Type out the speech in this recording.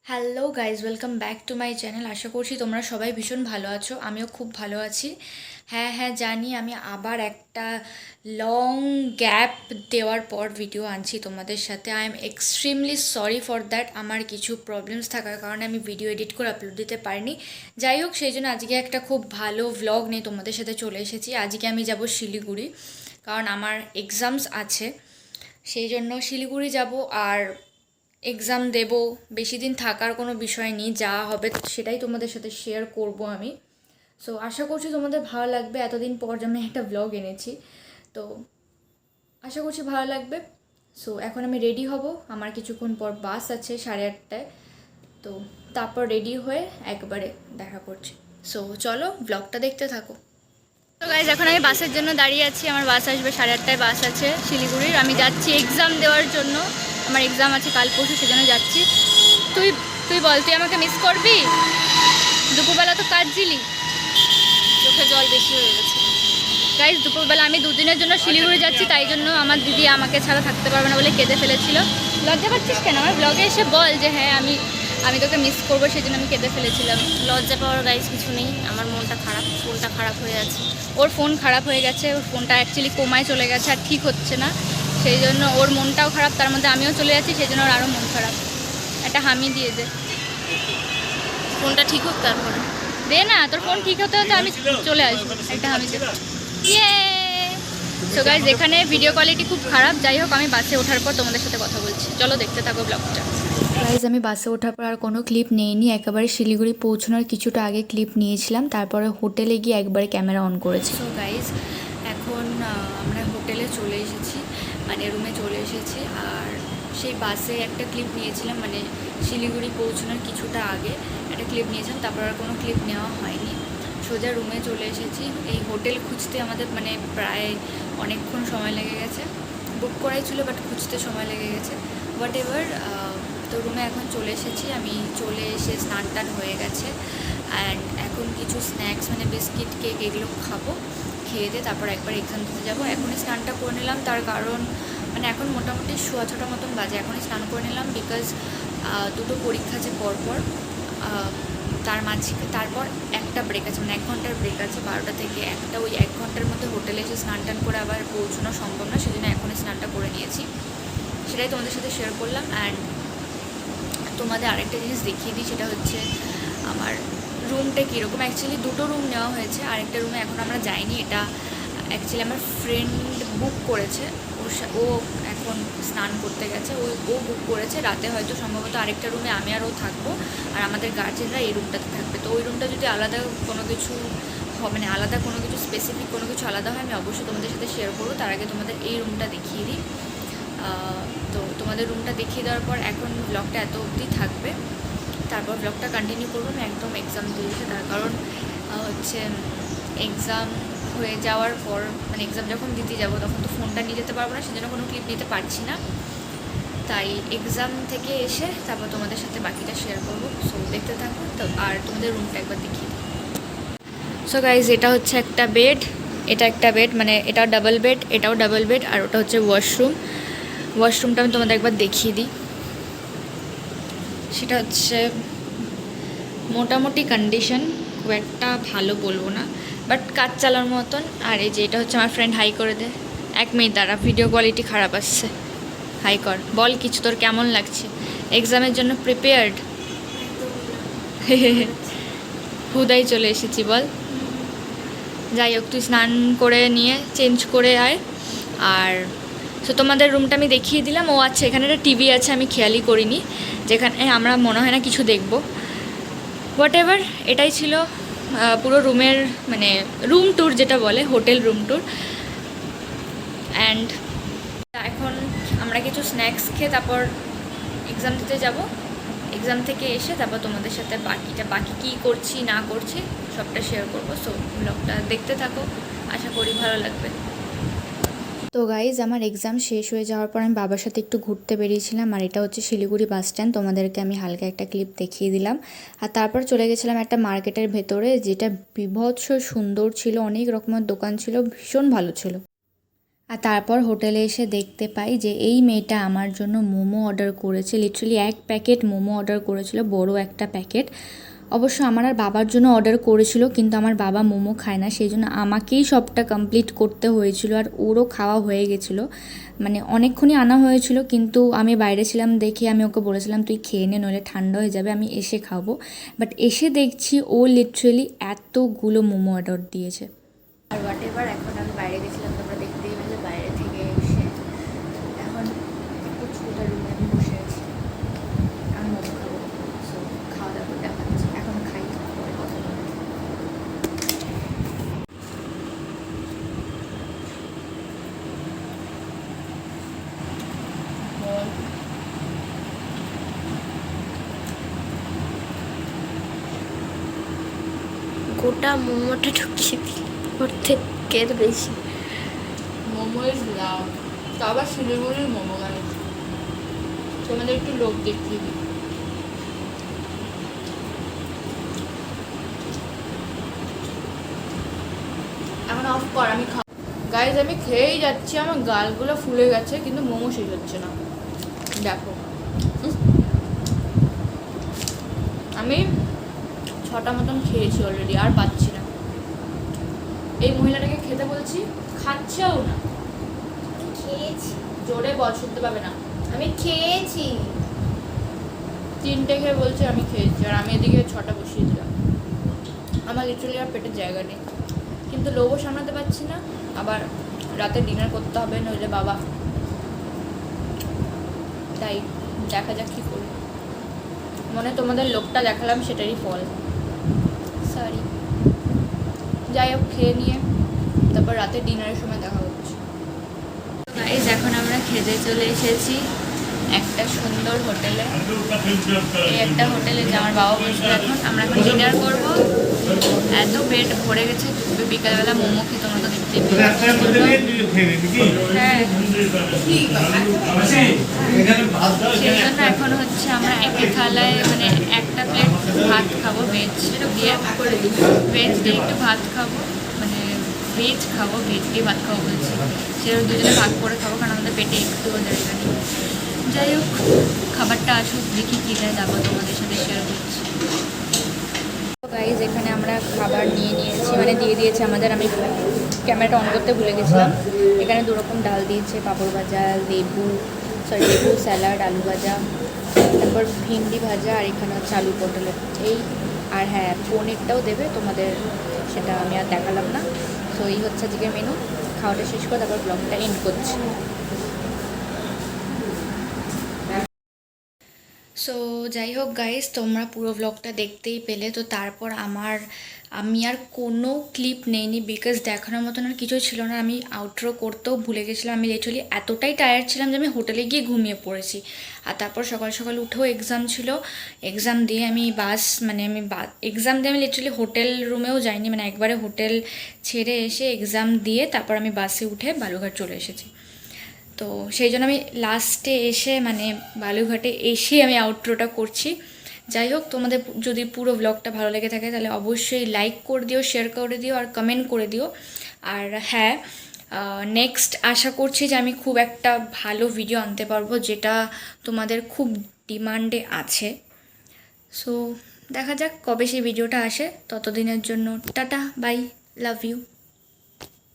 Hello guys, welcome back to my channel. আশা করছি তোমরা সবাই ভীষণ ভালো আছো। আমিও খুব ভালো আছি। হ্যাঁ, জানি আমি আবার একটা লং গ্যাপ দেওয়ার পর ভিডিও আনছি তোমাদের সাথে। I am extremely sorry for that. আমার কিছু প্রবলেমস থাকার কারণে আমি ভিডিও এডিট করে আপলোড দিতে পারিনি। যাই হোক, সেই জন্য আজকে একটা খুব ভালো ভ্লগ নিয়ে তোমাদের সাথে চলে এসেছি। আজকে আমি যাব শিলিগুড়ি, কারণ আমার এক্সামস আছে। সেই জন্য শিলিগুড়ি যাব আর এক্সাম দেব। বেশি দিন থাকার কোনো বিষয় নেই, যা হবে সেটাই তোমাদের সাথে শেয়ার করব আমি। সো আশা করছি তোমাদের ভালো লাগবে। এতদিন পর আমি একটা ব্লগ এনেছি, তো আশা করছি ভালো লাগবে। সো এখন আমি রেডি হব। আমার কিছুক্ষণ পর বাস আছে 8:30টায়, তো তারপর রেডি হয়ে একবারে দেখা করছি। সো চলো, ব্লগটা দেখতে থাকো। তো গাইজ, এখন আমি বাসের জন্য দাঁড়িয়ে আছি। আমার বাস আসবে 8:30টায়, বাস আছে শিলিগুড়ির। আমি যাচ্ছি এক্সাম দেওয়ার জন্য। আমার এক্সাম আছে কাল পরশু, সেজন্য যাচ্ছি। তুই তুই বল, তুই আমাকে মিস করবি? দুপুরবেলা তো কাঁদছিলি, চোখে জল বেশি হয়ে গেছে। গাইজ, দুপুরবেলা আমি দুদিনের জন্য শিলিগুড়ি যাচ্ছি, তাই জন্য আমার দিদি আমাকে ছাড়া থাকতে পারবে না বলে কেঁদে ফেলেছিল। লজ্জা পাচ্ছিস কেন? আমার ব্লগে এসে বল যে হ্যাঁ আমি আমি তোকে মিস করবো, সেই জন্য আমি কেঁদে ফেলেছিলাম। লজ্জা পাওয়ার গাইজ কিছু নেই, আমার মনটা খারাপ, ফোনটা খারাপ হয়ে আছে। ওর ফোন খারাপ হয়ে গেছে, ওর ফোনটা অ্যাকচুয়ালি কোমায় চলে গেছে আর ঠিক হচ্ছে না। সেই জন্য ওর মনটাও খারাপ, তার মধ্যে আমিও চলে যাচ্ছি, সেই জন্য ওর আরও মন খারাপ। একটা হামি দিয়ে দে। ফোনটা ঠিক হোক তারপরে দে না, তোর ফোন ঠিক হতে হতে আমি চলে আসবো। একটা হামি দে। ইয়ে। সো গাইজ, এখানে ভিডিও কোয়ালিটি খুব খারাপ। যাই হোক, আমি বাসে ওঠার পর তোমাদের সাথে কথা বলছি। চলো দেখতে থাকো ব্লগটা। গাইজ, আমি বাসে ওঠার পর আর কোনো ক্লিপ নিইনি। একেবারে শিলিগুড়ি পৌঁছানোর কিছুটা আগে ক্লিপ নিয়েছিলাম, তারপরে হোটেলে গিয়ে একবারে ক্যামেরা অন করেছি। সো গাইজ, এখন আমরা হোটেলে চলে এসেছি, মানে রুমে চলে এসেছি। আর সেই বাসে একটা ক্লিপ নিয়েছিলাম, মানে শিলিগুড়ি পৌঁছানোর কিছুটা আগে একটা ক্লিপ নিয়েছিলাম, তারপর আর কোনো ক্লিপ নেওয়া হয়নি। সোজা রুমে চলে এসেছি। এই হোটেল খুঁজতে আমাদের মানে প্রায় অনেকক্ষণ সময় লেগে গেছে। বুক করাই ছিল, বাট খুঁজতে সময় লেগে গেছে। হোয়াট এভার, তো রুমে এখন চলে এসেছি। আমি চলে এসে স্নান টান হয়ে গেছে। অ্যান্ড এখন কিছু স্ন্যাক্স মানে বিস্কিট, কেক এগুলো খাবো। খেয়ে দিয়ে তারপর একবার এক্সাম দিতে যাবো। এখনই স্নানটা করে নিলাম, তার কারণ মানে এখন মোটামুটি 6:15 মতন বাজে। এখনই স্নান করে নিলাম, বিকজ দুটো পরীক্ষা আছে পরপর। তারপর একটা ব্রেক আছে, মানে 1 ঘন্টার ব্রেক আছে, 12টা থেকে 1টা। ওই 1 ঘন্টার মধ্যে হোটেলে এসে স্নান টান করে আবার পৌঁছানো সম্ভব না, সেজন্য এখনই স্নানটা করে নিয়েছি। সেটাই তোমাদের সাথে শেয়ার করলাম। অ্যান্ড তোমাদের আরেকটা জিনিস দেখিয়ে দিই, সেটা হচ্ছে আমার রুমটা কীরকম। অ্যাকচুয়ালি দুটো রুম নেওয়া হয়েছে, আরেকটা রুমে এখন আমরা যাইনি। এটা অ্যাকচুয়ালি আমার ফ্রেন্ড বুক করেছে। ও এখন স্নান করতে গেছে, ও বুক করেছে। রাতে হয়তো সম্ভবত আরেকটা রুমে আমি আর ও থাকবো, আর আমাদের গার্জেনরা এই রুমটাতে থাকবে। তো ওই রুমটা যদি আলাদা কোনো কিছু মানে আলাদা কোনো কিছু স্পেসিফিক কোনো কিছু আলাদা হয়, আমি অবশ্যই তোমাদের সাথে শেয়ার করবো। তার আগে তোমাদের এই রুমটা দেখিয়ে দিই। তো তোমাদের রুমটা দেখিয়ে দেওয়ার পর এখন ব্লগটা এত অবধি থাকবে, তারপর ব্লগটা কন্টিনিউ করবো আমি একদম এক্সাম দিয়েছে। তার কারণ হচ্ছে এক্সাম হয়ে যাওয়ার পর, মানে এক্সাম যখন দিতে যাবো তখন তো ফোনটা নিয়ে যেতে পারবো না, সেজন্য কোনো ক্লিপ নিতে পারছি না। তাই এক্সাম থেকে এসে তারপর তোমাদের সাথে বাকিটা শেয়ার করবো। সো দেখতে থাকো। তো আর তোমাদের রুমটা একবার দেখিয়ে দিই। সো গাইজ, এটা হচ্ছে একটা বেড, এটা একটা বেড, মানে এটাও ডাবল বেড, এটাও ডাবল বেড, আর ওটা হচ্ছে ওয়াশরুম। ওয়াশরুমটা আমি তোমাদের একবার দেখিয়ে দিই। সেটা হচ্ছে মোটামুটি কন্ডিশন, খুব একটা ভালো বলবো না, বাট কাজ চালার মতন। আর এই যে এটা হচ্ছে আমার ফ্রেন্ড। হাই করে দে। 1 মিনিট দ্বারা, ভিডিও কোয়ালিটি খারাপ আসছে। হাই কর, বল কিছু, তোর কেমন লাগছে? এক্সামের জন্য প্রিপেয়ার্ড? হুদাই চলে এসেছি বল। যাই হোক, তুই স্নান করে নিয়ে চেঞ্জ করে আয়। আর তো তোমাদের রুমটা আমি দেখিয়ে দিলাম। ও আচ্ছা, এখানে একটা টিভি আছে, আমি খেয়ালই করিনি, যেখানে আমরা মনে হয় না কিছু দেখবো। হোয়াট এভার, এটাই ছিল পুরো রুমের মানে রুম ট্যুর যেটা বলে, হোটেল রুম ট্যুর। অ্যান্ড এখন আমরা কিছু স্ন্যাক্স খেয়ে তারপর এক্সাম দিতে যাব। এক্সাম থেকে এসে তারপর তোমাদের সাথে বাকি কী করছি না করছি সবটা শেয়ার করবো। সো ব্লগটা দেখতে থাকো, আশা করি ভালো লাগবে। তো গাইজ, আমার এক্সাম শেষ হয়ে যাওয়ার পর আমি বাবার সাথে একটু ঘুরতে বেরিয়েছিলাম। আর এটা হচ্ছে শিলিগুড়ি বাস স্ট্যান্ড, তোমাদেরকে আমি হালকা একটা ক্লিপ দেখিয়ে দিলাম। আর তারপর চলে গেছিলাম একটা মার্কেটের ভেতরে, যেটা বিভৎস সুন্দর ছিল, অনেক রকমের দোকান ছিল, ভীষণ ভালো ছিল। আর তারপর হোটেলে এসে দেখতে পাই যে এই মেয়েটা আমার জন্য মোমো অর্ডার করেছে, লিটারালি 1 প্যাকেট মোমো অর্ডার করেছিল, বড় একটা প্যাকেট। অবশ্য আমার আর বাবার জন্য অর্ডার করেছিল, কিন্তু আমার বাবা মোমো খায় না, সেই জন্য আমাকেই সবটা কমপ্লিট করতে হয়েছিল, আর ওরও খাওয়া হয়ে গেছিলো। মানে অনেকক্ষণই আনা হয়েছিল, কিন্তু আমি বাইরে ছিলাম দেখে আমি ওকে বলেছিলাম তুই খেয়ে নে, নইলে ঠান্ডা হয়ে যাবে, আমি এসে খাবো। বাট এসে দেখছি ও লিটারালি এতগুলো মোমো অর্ডার দিয়েছে। আর হোয়াট এভার, এখন আমি বাইরে গেছিলাম, তোমরা দেখতেই পেলে, বাইরে থেকে এসে এখন একটু ছোটো রুমে আমি বসে আছি, আমি মোমো খাবো। সো খাওয়া দাওয়া করে দেখাচ্ছি, এখন খাই, পরে কথা বলবো। গোটা মোমোটা ঢুকিয়ে দিই, ওর থেকে বেশি। মোমো ইজ লাভ, তা আবার শিলিগুড়ির মোমো গাইস, তোমাদের একটু লোভ দেখিয়ে দিই। এখন অফ কর, আমি গাইজ আমি খেয়েই যাচ্ছি, আমার গালগুলো ফুলে গেছে, কিন্তু মোমো শেষ হচ্ছে না। দেখো আমি 6টা মতন খেয়েছি অলরেডি, আর পাচ্ছি না। এই মহিলাটাকে খেতে বলছি, খাচ্ছেও না। খেয়েছি, জোরে বল, শুনতে পাবে না। আমি খেয়েছি। 3টে খেয়ে বলছে আমি খেয়েছি, আর আমি এদিকে 6টা বসিয়ে দিলাম। আমার লিটারালি আর পেটের জায়গা নেই, কিন্তু লোভও সামলাতে পারছি না। আবার রাতে ডিনার করতে হবে, নইলে বাবা, তাই দেখা যাক কী করি। মনে তোমাদের লোকটা দেখালাম সেটারই ফল, সরি। যাই হোক, খেয়ে নিয়ে তারপর রাতে ডিনারের সময় দেখা হচ্ছে। গাইজ এখন আমরা খেতে চলে এসেছি একটা সুন্দর হোটেলে। এই একটা হোটেলে যে আমার বাবা বসে, এখন আমরা এখন ডিনার করবো। এত পেট ভরে গেছে, বিকালবেলা মোমো খেয়ে তোমরা তো দেখতেই পেলে। হ্যাঁ, সেই জন্য এখন হচ্ছে আমরা একটা থালায় মানে একটা প্লেট ভাত খাবো, ভেজ দিয়ে, ভেজ দিয়ে একটু ভাত খাবো, মানে ভেজ খাবো, ভেজ দিয়ে ভাত খাবো বলছি, সেরকম দুজনে ভাগ করে খাবো, কারণ আমাদের পেটে একটুও জায়গা নেই। যাই হোক, খাবারটা আসুক, দেখি কী দেয়, তারপর তোমাদের সাথে শেয়ার করছি। গাইজ এখানে আমরা খাবার নিয়ে নিয়েছি, মানে দিয়ে দিয়েছে আমাদের, আমি ক্যামেরাটা অন করতে ভুলে গেছিলাম। এখানে 2 রকম ডাল দিয়েছে, পাঁপড় ভাজা, লেবু স্যালাড, আলু ভাজা, তারপর ভিন্ডি ভাজা, আর এখানে হচ্ছে আলু পটলের এই, আর হ্যাঁ পনিরটাও দেবে তোমাদের, সেটা আমি আর দেখালাম না। তো এই হচ্ছে আজকের মেনু। খাওয়াটা শেষ করে তারপর ব্লগটা এন্ড করছি। সো যাই হোক গাইস, তোমরা পুরো ব্লগটা দেখতেই পেলে। তো তারপর আমি আর কোনো ক্লিপ নেইনি, বিকজ দেখানোর মতন আর কিছু ছিল না। আমি আউটরো করতেও ভুলে গেছিলাম। আমি লিটারালি এতটাই টায়ার্ড ছিলাম যে আমি হোটেলে গিয়ে ঘুমিয়ে পড়েছি। আর তারপর সকাল সকাল উঠেও এক্সাম ছিল, এক্সাম দিয়ে আমি এক্সাম দিয়ে আমি লিটারালি হোটেল রুমেও যাইনি, মানে একবারে হোটেল ছেড়ে এসে এক্সাম দিয়ে তারপর আমি বাসে উঠে বালুরঘাট চলে এসেছি। তো সেই জন্য আমি লাস্টে এসে, মানে বালুরঘাটে এসে আমি আউটরোটা করছি। যাই হোক, তোমাদের যদি পুরো ব্লগটা ভালো লেগে থাকে তাহলে অবশ্যই লাইক করে দিও, শেয়ার করে দিও, আর কমেন্ট করে দিও। আর হ্যাঁ, নেক্সট আশা করছি যে আমি খুব একটা ভালো ভিডিও আনতে পারবো, যেটা তোমাদের খুব ডিমান্ডে আছে। সো দেখা যাক কবে সেই ভিডিওটা আসে। ততদিনের জন্য টাটা, বাই, লাভ ইউ।